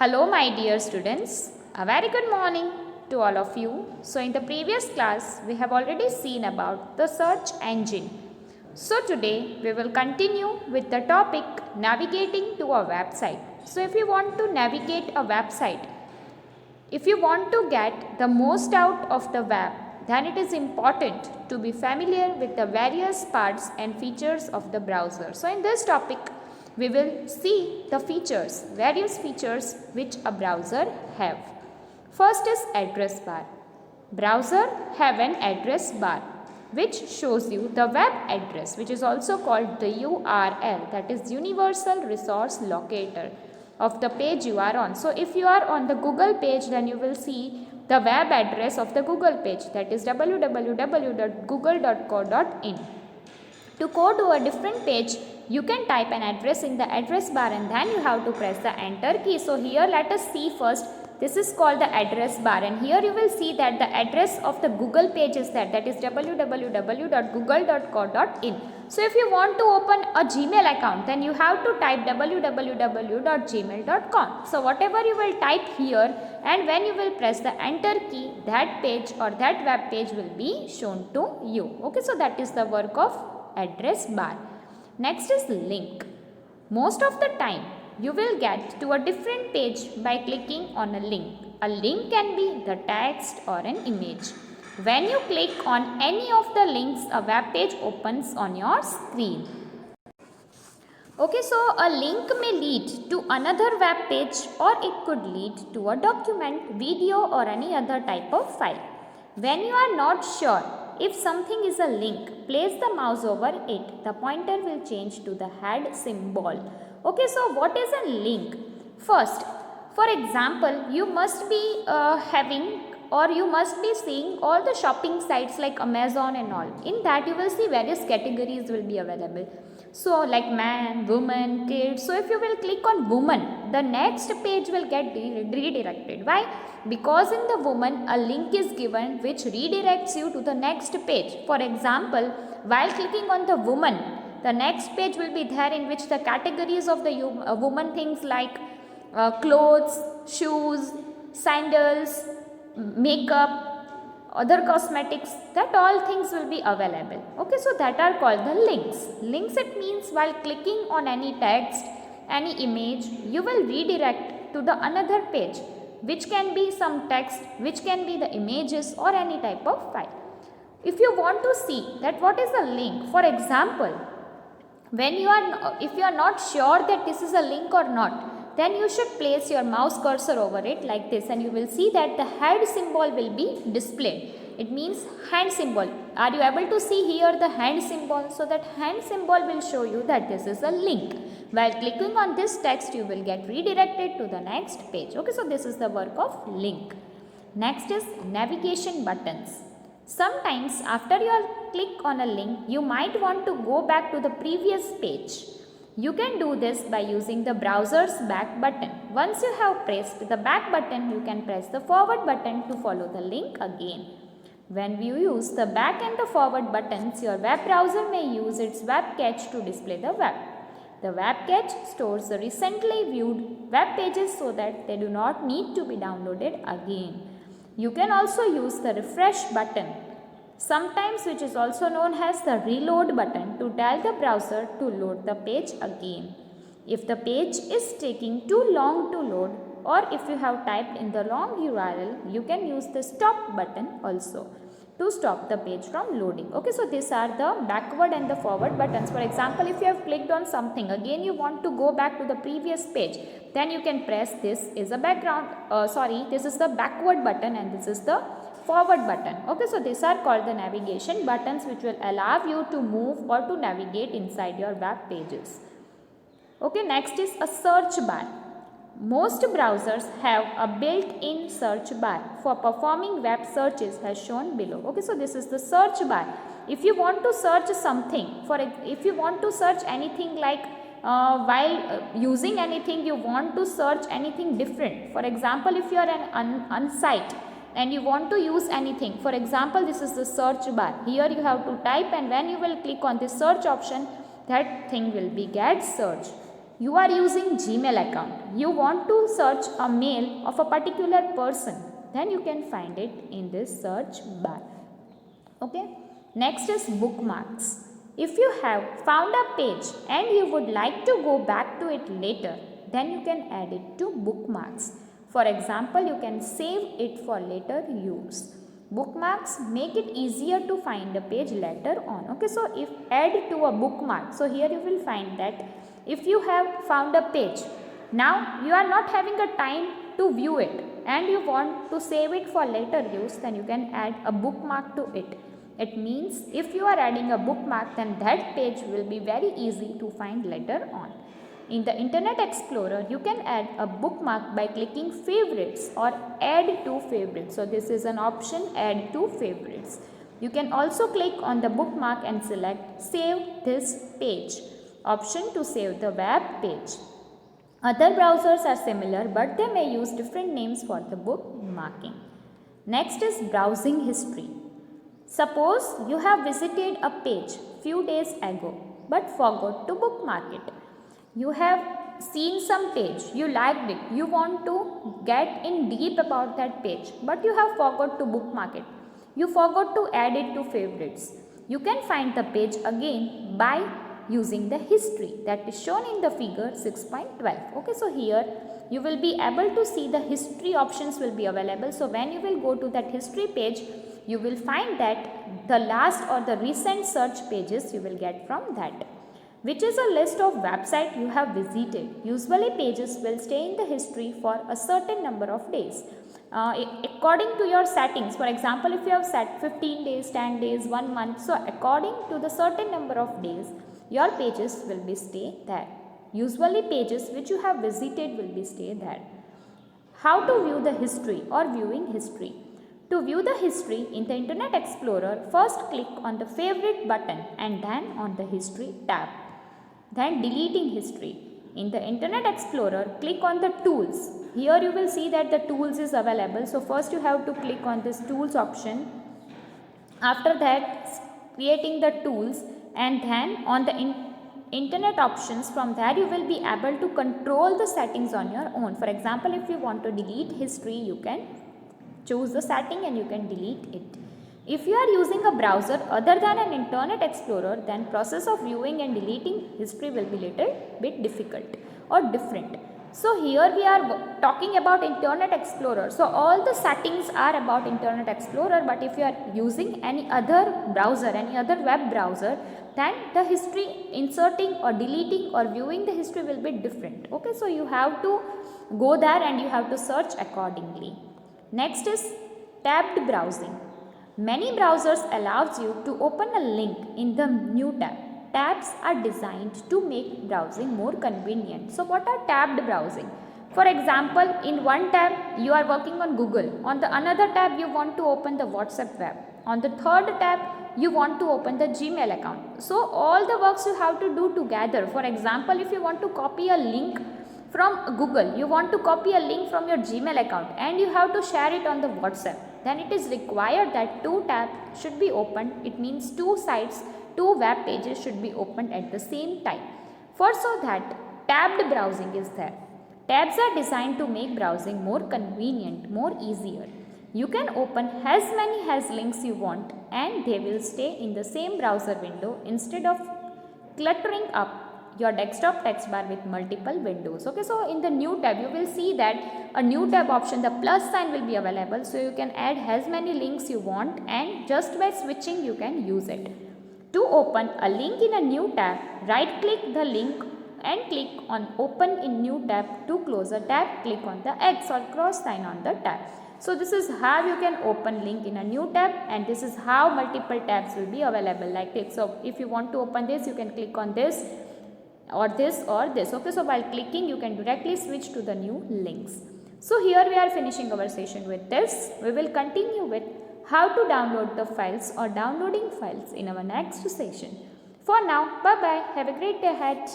Hello my dear students, a very good morning to all of you. So in the previous class we have already seen about the search engine. So today we will continue with the topic navigating to a website. So if you want to navigate a website, if you want to get the most out of the web, then it is important to be familiar with the various parts and features of the browser. So in this topic we will see the features, various features which a browser have. First is address bar. Browser have an address bar which shows you the web address, which is also called the URL, that is Universal Resource Locator of the page you are on. So if you are on the Google page, then you will see the web address of the Google page, that is www.google.co.in. To go to a different page, you can type an address in the address bar and then you have to press the enter key. So here let us see first, this is called the address bar, and here you will see that the address of the Google page is that is www.google.co.in. So if you want to open a Gmail account, then you have to type www.gmail.com. So whatever you will type here, and when you will press the enter key, that page or that web page will be shown to you. Okay, so that is the work of address bar. Next is link. Most of the time you will get to a different page by clicking on a link. A link can be the text or an image. When you click on any of the links, a web page opens on your screen. Okay, so a link may lead to another web page, or it could lead to a document, video or any other type of file. When you are not sure if something is a link, place the mouse over it. The pointer will change to the head symbol. Okay, so what is a link? First, for example, you must be you must be seeing all the shopping sites like Amazon and all. In that you will see various categories will be available. So like man, woman, kids. So if you will click on woman, the next page will get redirected. Why? Because in the woman a link is given which redirects you to the next page. For example, while clicking on the woman, the next page will be there in which the categories of the woman things like clothes, shoes, sandals, makeup, other cosmetics, that all things will be available. Okay, so that are called the links. Links, it means while clicking on any text, any image, you will redirect to the another page, which can be some text, which can be the images or any type of file. If you want to see that what is a link, for example, if you are not sure that this is a link or not, then you should place your mouse cursor over it like this, and you will see that the head symbol will be displayed. It means hand symbol. Are you able to see here the hand symbol? So that hand symbol will show you that this is a link. While clicking on this text, you will get redirected to the next page. Okay, so this is the work of link. Next is navigation buttons. Sometimes after you click on a link, you might want to go back to the previous page. You can do this by using the browser's back button. Once you have pressed the back button, you can press the forward button to follow the link again. When you use the back and the forward buttons, your web browser may use its web cache to display the web. The web cache stores the recently viewed web pages so that they do not need to be downloaded again. You can also use the refresh button, sometimes which is also known as the reload button, to tell the browser to load the page again. If the page is taking too long to load, or if you have typed in the wrong URL, you can use the stop button also to stop the page from loading. Okay, so these are the backward and the forward buttons. For example, if you have clicked on something, again you want to go back to the previous page, then you can press this is a this is the backward button and this is the forward button. Okay, so these are called the navigation buttons which will allow you to move or to navigate inside your web pages. Okay, next is a search bar. Most browsers have a built-in search bar for performing web searches as shown below. Okay, so this is the search bar. If you want to search something, if you want to search anything like while using anything, you want to search anything different. For example, if you are on site and you want to use anything, for example, this is the search bar. Here you have to type, and when you will click on the search option, that thing will be get searched. You are using Gmail account. You want to search a mail of a particular person. Then you can find it in this search bar. Okay. Next is bookmarks. If you have found a page and you would like to go back to it later, then you can add it to bookmarks. For example, you can save it for later use. Bookmarks make it easier to find a page later on. Okay, so if add to a bookmark, so here you will find that if you have found a page, now you are not having a time to view it and you want to save it for later use, then you can add a bookmark to it. It means if you are adding a bookmark, then that page will be very easy to find later on. In the Internet Explorer, you can add a bookmark by clicking favorites or add to favorites. So this is an option, add to favorites. You can also click on the bookmark and select save this page option to save the web page. Other browsers are similar, but they may use different names for the bookmarking. Next is browsing history. Suppose you have visited a page few days ago but forgot to bookmark it. You have seen some page, you liked it, you want to get in deep about that page, but you have forgot to bookmark it. You forgot to add it to favorites. You can find the page again by using the history that is shown in the figure 6.12. Okay, so here you will be able to see the history options will be available. So when you will go to that history page, you will find that the last or the recent search pages you will get from that, which is a list of websites you have visited. Usually pages will stay in the history for a certain number of days. According to your settings, for example, if you have set 15 days, 10 days, 1 month, so according to the certain number of days, your pages will be stay there. Usually pages which you have visited will be stay there. How to view the history or viewing history? To view the history in the Internet Explorer, first click on the favorite button and then on the history tab. Then deleting history. In the Internet Explorer, click on the tools. Here you will see that the tools is available. So first you have to click on this tools option. After that, creating the tools, and then on the internet options, from there you will be able to control the settings on your own. For example, if you want to delete history, you can choose the setting and you can delete it. If you are using a browser other than an Internet Explorer, then process of viewing and deleting history will be little bit difficult or different. So here we are talking about Internet Explorer. So all the settings are about Internet Explorer, but if you are using any other browser, any other web browser, then the history inserting or deleting or viewing the history will be different. Okay, so you have to go there and you have to search accordingly. Next is tabbed browsing. Many browsers allows you to open a link in the new tab. Tabs are designed to make browsing more convenient. So what are tabbed browsing? For example, in one tab you are working on Google. On the another tab you want to open the WhatsApp web. On the third tab you want to open the Gmail account. So all the works you have to do together. For example, if you want to copy a link from Google, you want to copy a link from your Gmail account and you have to share it on the WhatsApp, then it is required that two tabs should be opened. It means two sites, two web pages should be opened at the same time. For so that tabbed browsing is there. Tabs are designed to make browsing more convenient, more easier. You can open as many links you want and they will stay in the same browser window instead of cluttering up your desktop text bar with multiple windows. Okay, so in the new tab you will see that a new tab option, the plus sign will be available, so you can add as many links you want and just by switching you can use it. To open a link in a new tab, right click the link and click on open in new tab. To close a tab, click on the X or cross sign on the tab. So this is how you can open link in a new tab, and this is how multiple tabs will be available like this. So if you want to open this, you can click on this or this or this. Okay, so while clicking you can directly switch to the new links. So here we are finishing our session with this. We will continue with how to download the files or downloading files in our next session. For now, bye bye. Have a great day ahead.